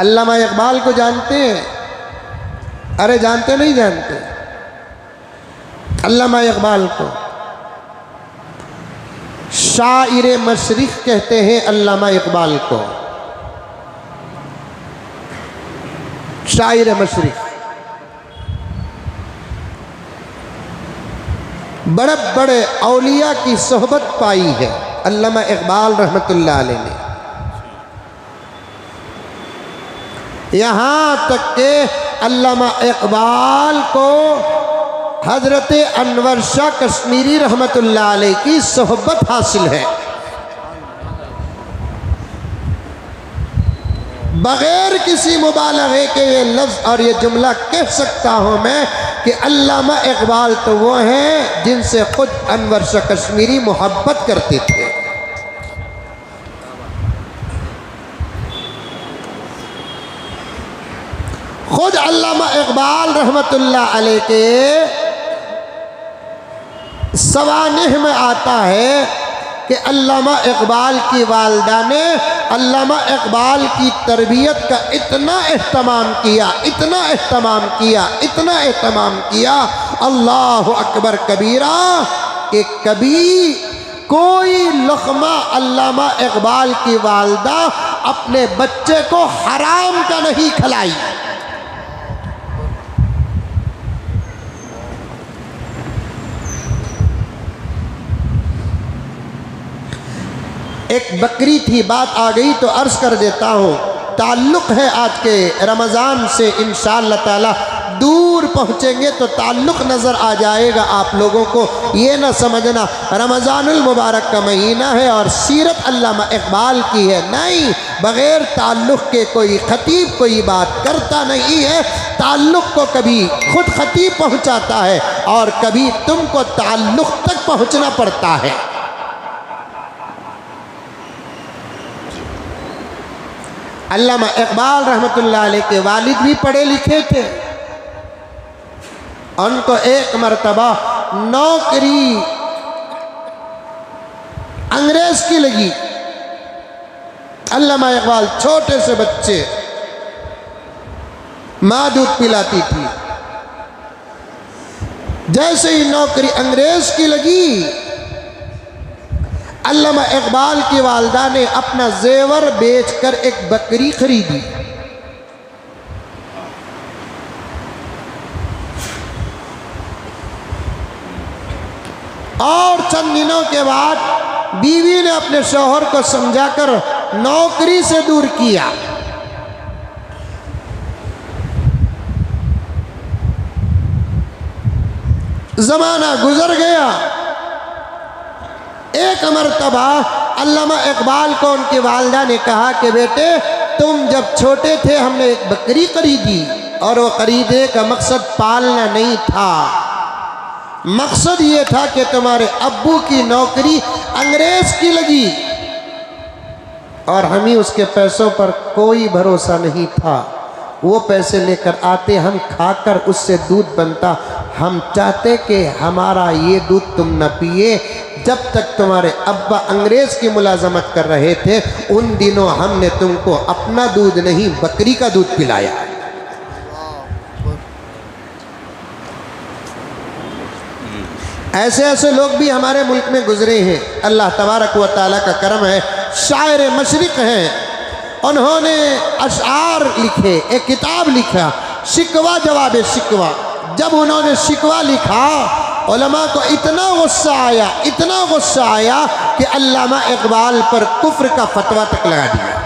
अल्लामा इकबाल को जानते हैं? अरे जानते नहीं जानते? अल्लामा इकबाल को शाइर मशरिक़ कहते हैं। अल्लामा इकबाल को शाइर मशरिक़। बड़े बड़े औलिया की सोहबत पाई है अल्लामा इकबाल रहमतुल्लाह अलैह ने। यहाँ तक के अल्लामा इकबाल को हजरत अनवर शाह कश्मीरी रहमतुल्लाह अलैह की सोहबत हासिल है। बगैर किसी मुबालगे के ये लफ्ज़ और ये जुमला कह सकता हूँ मैं कि अल्लामा इकबाल तो वो हैं जिनसे खुद अनवर शाह कश्मीरी मोहब्बत करते थे। खुद अल्लामा इकबाल रहमतुल्लाह अलैह के सवानिह में आता है कि अल्लामा इकबाल की वालिदा ने अल्लामा इकबाल की तरबियत का इतना एहतमाम किया, इतना एहतमाम किया, इतना एहतमाम किया, अल्लाह अकबर कबीरा, कि कभी कोई लुक़मा अल्लामा इकबाल की वालिदा अपने बच्चे को हराम का नहीं खिलाई। एक बकरी थी, बात आ गई तो अर्ज़ कर देता हूँ। ताल्लुक़ है आज के रमज़ान से, इंशाअल्लाह ताला दूर पहुँचेंगे तो ताल्लुक़ नज़र आ जाएगा आप लोगों को। ये ना समझना रमज़ानुल मुबारक का महीना है और सीरत अल्लामा इकबाल की है, नहीं। बग़ैर ताल्लुक़ के कोई ख़तीब कोई बात करता नहीं है। ताल्लुक़ को कभी खुद ख़तीब पहुँचाता है और कभी तुमको ताल्लुक़ तक पहुँचना पड़ता है। अल्लामा इकबाल रहमतुल्लाह अलैह के वालिद भी पढ़े लिखे थे। उनको एक मरतबा नौकरी अंग्रेज की लगी। अल्लामा इकबाल छोटे से बच्चे, माँ दूध पिलाती थी। जैसे ही नौकरी अंग्रेज की लगी, अल्लामा इकबाल की वालिदा ने अपना जेवर बेचकर एक बकरी खरीदी। और चंद दिनों के बाद बीवी ने अपने शौहर को समझाकर नौकरी से दूर किया। जमाना गुजर गया। एक मरतबा अल्लामा इकबाल को उनकी वालिदा ने कहा कि बेटे, तुम जब छोटे थे हमने एक बकरी खरीदी और वो खरीदने का मकसद पालना नहीं था। मकसद ये था कि तुम्हारे अब्बू की नौकरी अंग्रेज की लगी और हमें उसके पैसों पर कोई भरोसा नहीं था। वो पैसे लेकर आते, हम खाकर उससे दूध बनता। हम चाहते कि हमारा ये दूध तुम न पिए। जब तक तुम्हारे अब्बा अंग्रेज़ की मुलाजमत कर रहे थे उन दिनों हमने तुमको अपना दूध नहीं बकरी का दूध पिलाया। ऐसे ऐसे लोग भी हमारे मुल्क में गुजरे हैं। अल्लाह तबारक व तआला का करम है। शायर मशरिक़ हैं, उन्होंने अशआर लिखे, एक किताब लिखा, शिकवा जवाब शिकवा। जब उन्होंने शिकवा लिखा, उलमा को इतना गुस्सा आया, इतना गुस्सा आया कि अल्लामा इकबाल पर कुफ्र का फतवा तक लगा दिया।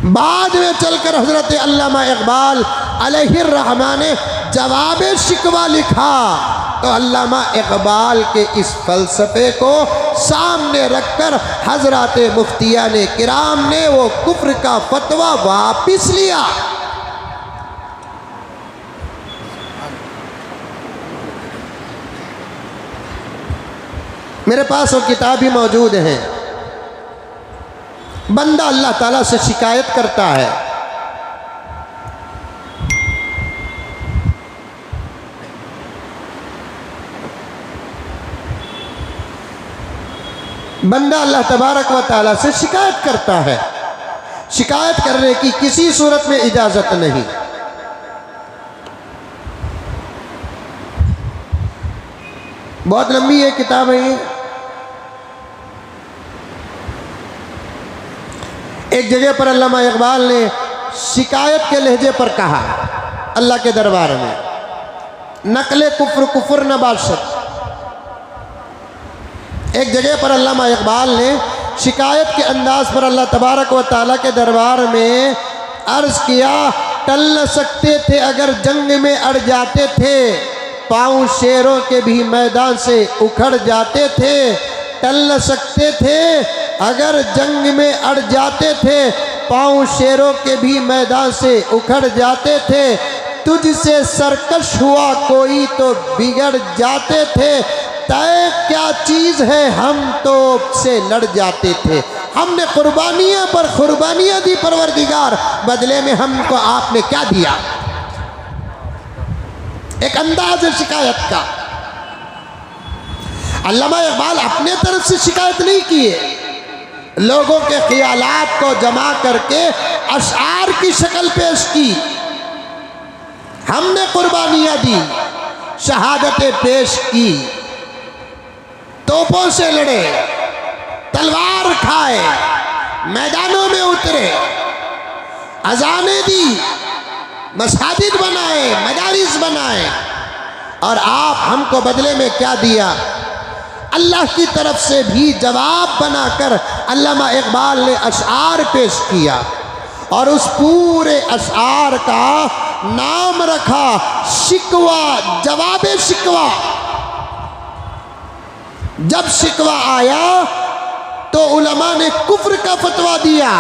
बाद में चलकर हजरत अल्लामा इकबाल अलैहिर्रहमान ने जवाब शिकवा लिखा तो अल्लामा इकबाल के इस फ़लसफ़े को सामने रखकर हजरत मुफ्तियान किराम ने वो कुफ्र का फतवा वापिस लिया। मेरे पास वो किताब भी मौजूद है। बंदा अल्लाह ताला से शिकायत करता है, बंदा अल्लाह तबारक व तआला से शिकायत करता है शिकायत करने की किसी सूरत में इजाजत नहीं। बहुत लंबी है किताब है ये। एक जगह पर अल्लामा इकबाल ने शिकायत के लहजे पर कहा अल्लाह के दरबार में, नकले कुफ्र कुफ्र न बाशत। एक जगह पर अल्लामा इकबाल ने शिकायत के अंदाज पर अल्लाह तबारक व ताला के दरबार में अर्ज किया, टल न सकते थे अगर जंग में अड़ जाते थे, पाँव शेरों के भी मैदान से उखड़ जाते थे। टल न सकते थे अगर जंग में अड़ जाते थे, पाँव शेरों के भी मैदान से उखड़ जाते थे। तुझसे सरकश हुआ कोई तो बिगड़ जाते थे, तय क्या चीज़ है हम तो से लड़ जाते थे। हमने कुर्बानियाँ पर कुर्बानियाँ दी परवरदिगार, बदले में हमको आपने क्या दिया। एक अंदाज है शिकायत का। अल्लामा इकबाल अपने तरफ से शिकायत नहीं किए, लोगों के ख्यालात को जमा करके अशआर की शक्ल पेश की। हमने कुर्बानियाँ दी, शहादतें पेश की, तोपों से लड़े, तलवार खाए, मैदानों में उतरे, अजानें दी, मसाजिद बनाए, मदारिस बनाए, और आप हमको बदले में क्या दिया। अल्लाह की तरफ से भी जवाब बनाकर अल्लामा इकबाल ने अशआर पेश किया, और उस पूरे अशआर का नाम रखा शिकवा, जवाबे शिकवा। जब शिकवा आया तो उलमा ने कुफ्र का फतवा दिया।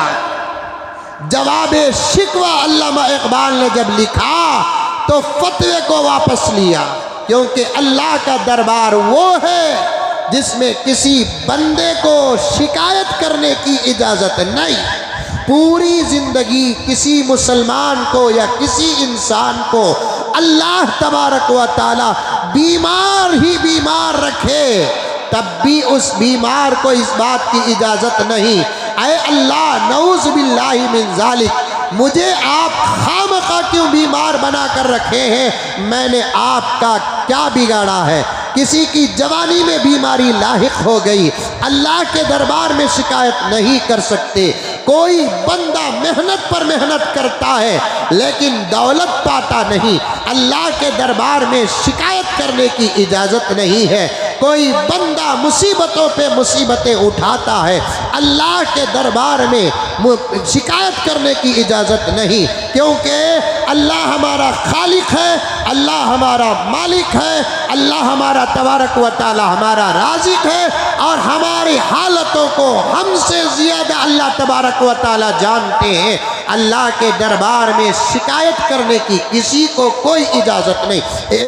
जवाबे शिकवा अल्लामा इकबाल ने जब लिखा तो फतवे को वापस लिया, क्योंकि अल्लाह का दरबार वो है जिसमें किसी बंदे को शिकायत करने की इजाज़त नहीं। पूरी ज़िंदगी किसी मुसलमान को या किसी इंसान को अल्लाह तबारक व ताला बीमार ही बीमार रखे, तब भी उस बीमार को इस बात की इजाज़त नहीं, ऐ अल्लाह नऊज़ बिल्लाहि मिन ज़ालिक, मुझे आप खामखा क्यों बीमार बना कर रखे हैं, मैंने आपका क्या बिगाड़ा है। किसी की जवानी में बीमारी लाहिक हो गई, अल्लाह के दरबार में शिकायत नहीं कर सकते। कोई बंदा मेहनत पर मेहनत करता है लेकिन दौलत पाता नहीं, अल्लाह के दरबार में शिकायत करने की इजाज़त नहीं है। कोई बंदा मुसीबतों पे मुसीबतें उठाता है, अल्लाह के दरबार में शिकायत करने की इजाज़त नहीं, क्योंकि अल्लाह हमारा खालिक है, अल्लाह हमारा मालिक है, अल्लाह हमारा तबारक व ताला हमारा राज़िक है, और हमारी हालतों को हमसे ज़्यादा अल्लाह तबारक व ताला जानते हैं। अल्लाह के दरबार में शिकायत करने की किसी को कोई इजाज़त नहीं।